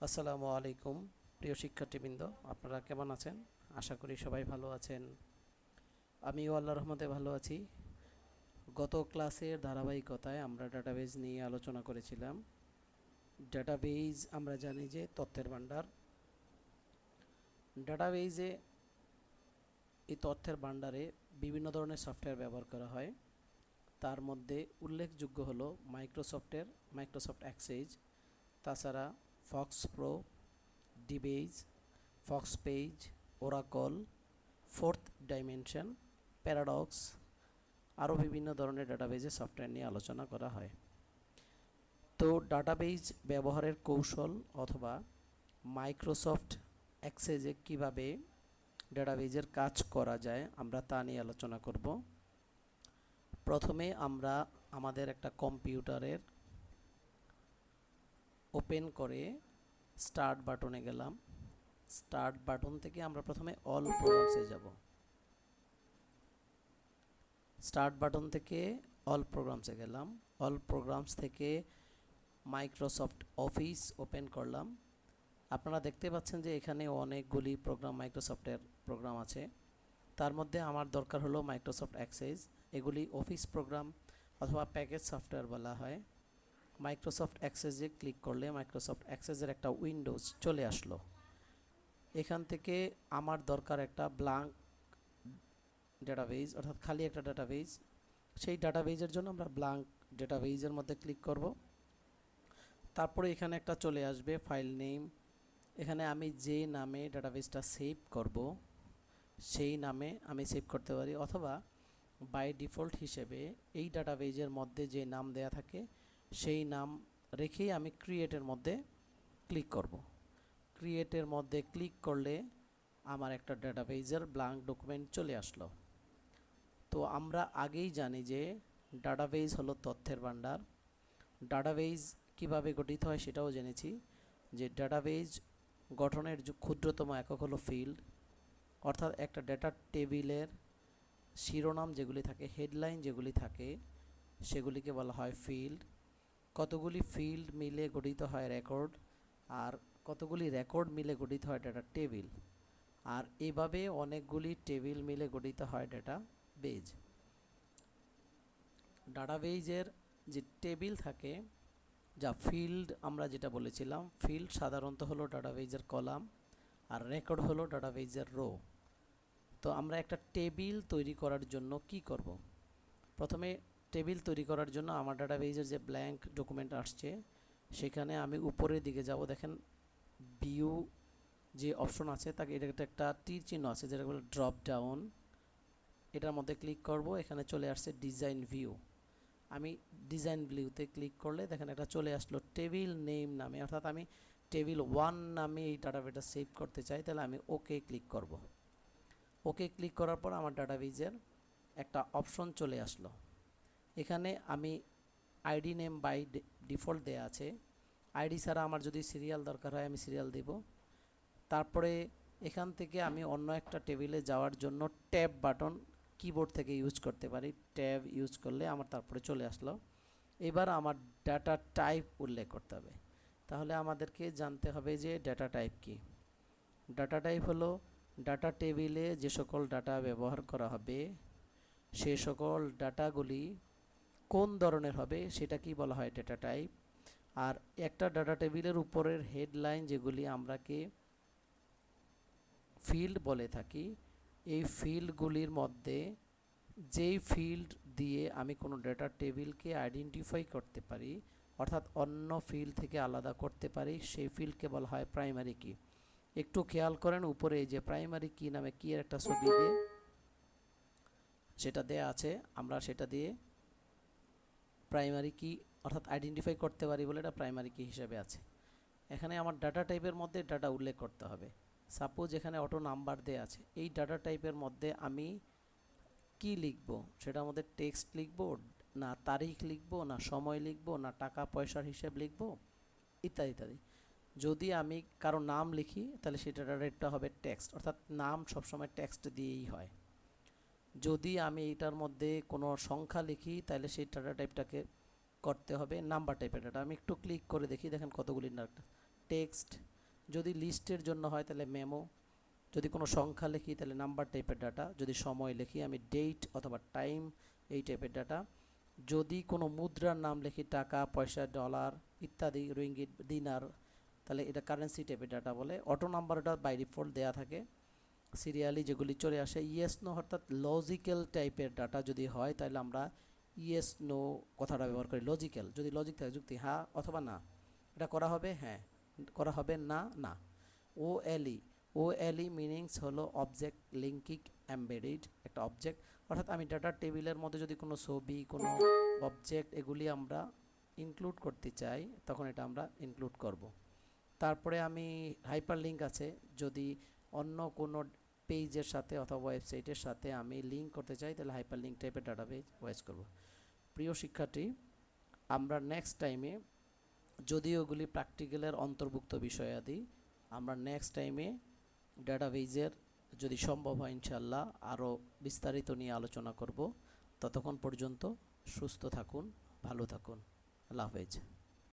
আসসালামু আলাইকুম প্রিয় শিক্ষার্থীবৃন্দ, আপনারা কেমন আছেন? আশা করি সবাই ভালো আছেন। আমিও আল্লাহর রহমতে ভালো আছি। গত ক্লাসের ধারাবাহিকতায় আমরা ডাটাবেজ নিয়ে আলোচনা করেছিলাম। ডাটাবেজ আমরা জানি যে তথ্যের ভাণ্ডার। ডাটাবেজে এই তথ্যের ভাণ্ডারে বিভিন্ন ধরনের সফটওয়্যার ব্যবহার করা হয়। তার মধ্যে উল্লেখযোগ্য হলো মাইক্রোসফট অ্যাক্সেস, তাছাড়া FoxPro, dBase, FoxBASE, Oracle, Fourth Dimension, Paradox, আরও বিভিন্ন ধরনের ডাটাবেজের সফটওয়্যার নিয়ে আলোচনা করা হয়। তো ডাটাবেজ ব্যবহারের কৌশল অথবা মাইক্রোসফট অ্যাক্সেসে কিভাবে ডাটাবেজের কাজ করা যায় আমরা তা নিয়ে আলোচনা করব। প্রথমে আমরা আমাদের একটা কম্পিউটারের ওপেন করে স্টার্ট বাটনে গেলাম। স্টার্ট বাটন থেকে আমরা প্রথমে অল প্রোগ্রামসে যাব। স্টার্ট বাটন থেকে অল প্রোগ্রামসে গেলাম। অল প্রোগ্রামস থেকে মাইক্রোসফট অফিস ওপেন করলাম। আপনারা দেখতে পাচ্ছেন যে এখানে অনেকগুলি মাইক্রোসফটের প্রোগ্রাম আছে। তার মধ্যে আমার দরকার হলো মাইক্রোসফট অ্যাক্সেস। এগুলি অফিস প্রোগ্রাম অথবা প্যাকেজ সফটওয়্যার বলা হয়। মাইক্রোসফট অ্যাক্সেসে ক্লিক করলে মাইক্রোসফট অ্যাক্সেসের একটা উইন্ডোজ চলে আসলো। এখান থেকে আমার দরকার একটা ব্ল্যাঙ্ক ডাটাবেজ, অর্থাৎ খালি একটা ডাটাবেজ। সেই ডাটাবেজের জন্য আমরা ব্ল্যাঙ্ক ডাটাবেজের মধ্যে ক্লিক করব। তারপরে এখানে একটা চলে আসবে ফাইল নেম। এখানে আমি যে নামে ডাটাবেজটা সেভ করব সেই নামে আমি সেভ করতে পারি, অথবা বাই ডিফল্ট হিসেবে এই ডাটাবেজের মধ্যে যে নাম দেয়া থাকে সেই নাম রেখেই আমি ক্রিয়েটের মধ্যে ক্লিক করব। ক্রিয়েটের মধ্যে ক্লিক করলে আমার একটা ডাটাবেজের ব্ল্যাঙ্ক ডকুমেন্ট চলে আসলো। তো আমরা আগেই জানি যে ডাটাবেজ হলো তথ্যের ভাণ্ডার। ডাটাবেজ কিভাবে গঠিত হয় সেটাও জেনেছি, যে ডাটাবেজ গঠনের ক্ষুদ্রতম একক হলো ফিল্ড, অর্থাৎ একটা ডেটা টেবিলের শিরোনাম যেগুলি থাকে, হেডলাইন যেগুলি থাকে, সেগুলিকে বলা হয় ফিল্ড। কতগুলি ফিল্ড মিলে গঠিত হয় রেকর্ড, আর কতগুলি রেকর্ড মিলে গঠিত হয় ডেটা টেবিল, আর এভাবে অনেকগুলি টেবিল মিলে গঠিত হয় ডেটা বেজ। ডাটাবেজের যে টেবিল থাকে, যা ফিল্ড আমরা যেটা বলেছিলাম, ফিল্ড সাধারণত হলো ডাটাবেজের কলাম, আর রেকর্ড হলো ডাটাবেজের রো। তো আমরা একটা টেবিল তৈরি করার জন্য কি করব? প্রথমে টেবিল তৈরি করার জন্য আমার ডাটাবেজের যে ব্ল্যাঙ্ক ডকুমেন্ট আসছে সেখানে আমি উপরের দিকে যাব। দেখেন ভিউ যে অপশন আছে তাকে এটা একটা তীর চিহ্ন আছে যেটা বলে ড্রপ ডাউন, এটার মধ্যে ক্লিক করব। এখানে চলে আসছে ডিজাইন ভিউ। আমি ডিজাইন ভিউতে ক্লিক করলে দেখেন এটা চলে আসলো টেবিল নেম নামে, অর্থাৎ আমি টেবিল 1 নামে এই ডাটাবেজটা সেভ করতে চাই, তাহলে আমি ওকে ক্লিক করব। ওকে ক্লিক করার পর আমার ডাটাবেজের একটা অপশন চলে আসলো। এখানে আমি আইডি নেম বাই ডিফল্ট দেয়া আছে। আইডি ছাড়া আমার যদি সিরিয়াল দরকার হয় আমি সিরিয়াল দেব। তারপরে এখান থেকে আমি অন্য একটা টেবিলে যাওয়ার জন্য ট্যাব বাটন কিবোর্ড থেকে ইউজ করতে পারি। ট্যাব ইউজ করলে আমার তারপরে চলে আসলো। এবার আমার ডাটা টাইপ উল্লেখ করতে হবে। তাহলে আমাদেরকে জানতে হবে যে ডাটা টাইপ কি। ডাটা টাইপ হলো ডাটা টেবিলে যে সকল ডাটা ব্যবহার করা হবে সে সকল ডাটাগুলি কোন ধরনের হবে সেটা কি বলা হয় ডাটা টাইপ। আর একটা ডাটা টেবিলের উপরের হেডলাইন যেগুলি আমরাকে ফিল্ড বলে থাকি, এই ফিল্ডগুলির মধ্যে যেই ফিল্ড দিয়ে আমি কোনো ডাটা টেবিলকে আইডেন্টিফাই করতে পারি, অর্থাৎ অন্য ফিল্ড থেকে আলাদা করতে পারি, সেই ফিল্ডকে বলা হয় প্রাইমারি কি। একটু খেয়াল করেন উপরে যে প্রাইমারি কি নামে কি এর একটা ছবি দিয়ে সেটা দেয়া আছে, আমরা সেটা দিয়ে প্রাইমারি কি অর্থাৎ আইডেন্টিফাই করতে পারি বলে এটা প্রাইমারি কি হিসেবে আছে। এখানে আমার ডাটা টাইপের মধ্যে ডাটা উল্লেখ করতে হবে। সাপোজ এখানে অটো নাম্বার দেয়া আছে, এই ডাটা টাইপের মধ্যে আমি কি লিখব, সেটার মধ্যে টেক্সট লিখব, না তারিখ লিখব, না সময় লিখব, না টাকা পয়সার হিসেব লিখব, ইত্যাদি ইত্যাদি। যদি আমি কারো নাম লিখি তাহলে সেটা ডাটা হবে টেক্সট, অর্থাৎ নাম সবসময় টেক্সট দিয়েই হয়। যদি আমি এটার মধ্যে কোনো সংখ্যা লিখি তাহলে সেই ডাটা টাইপটাকে করতে হবে নাম্বার টাইপের ডাটা। আমি একটু ক্লিক করে দেখি, দেখেন কতগুলি টেক্সট, যদি লিস্টের জন্য হয় তাহলে মেমো, যদি কোনো সংখ্যা লিখি তাহলে নাম্বার টাইপের ডাটা, যদি সময় লিখি আমি ডেট অথবা টাইম এই টাইপের ডাটা, যদি কোনো মুদ্রার নাম লিখি টাকা, পয়সা, ডলার ইত্যাদি, রিঙ্গিট, দিনার, তাহলে এটা কারেন্সি টাইপের ডাটা বলে। অটো নাম্বারটা বাই ডিফল্ট দেয়া থাকে, সিরিয়ালি যেগুলি চলে আসে। ইয়েস নো অর্থাৎ লজিক্যাল টাইপের ডাটা যদি হয় তাহলে আমরা ইয়েস নো কথাটা ব্যবহার করি। লজিক্যাল, যদি লজিক থাকে, যুক্তি, হ্যাঁ অথবা না, এটা করা হবে, হ্যাঁ করা হবে, না না। ওএলই, ওএলই মিনিংস হলো অবজেক্ট লিঙ্কিং এমবেডেড, একটা অবজেক্ট, অর্থাৎ আমি ডাটা টেবিলের মধ্যে যদি কোনো ছবি, কোনো অবজেক্ট এগুলি আমরা ইনক্লুড করতে চাই তখন এটা আমরা ইনক্লুড করব। তারপরে আমি হাইপার লিঙ্ক আছে, যদি অন্য কোনো পেজের সাথে অথবা ওয়েবসাইটের সাথে আমি লিঙ্ক করতে চাই তাহলে হাইপার লিঙ্ক টাইপের ডাটাবেজ ওয়েস করব। প্রিয় শিক্ষার্থী, আমরা নেক্সট টাইমে, যদিও ওগুলি প্র্যাকটিক্যালের অন্তর্ভুক্ত বিষয়াদি, আমরা নেক্সট টাইমে ডাটাবেজের যদি সম্ভব হয় ইনশাল্লাহ আরও বিস্তারিত নিয়ে আলোচনা করব। ততক্ষণ পর্যন্ত সুস্থ থাকুন, ভালো থাকুন, আল্লাহ হাফেজ।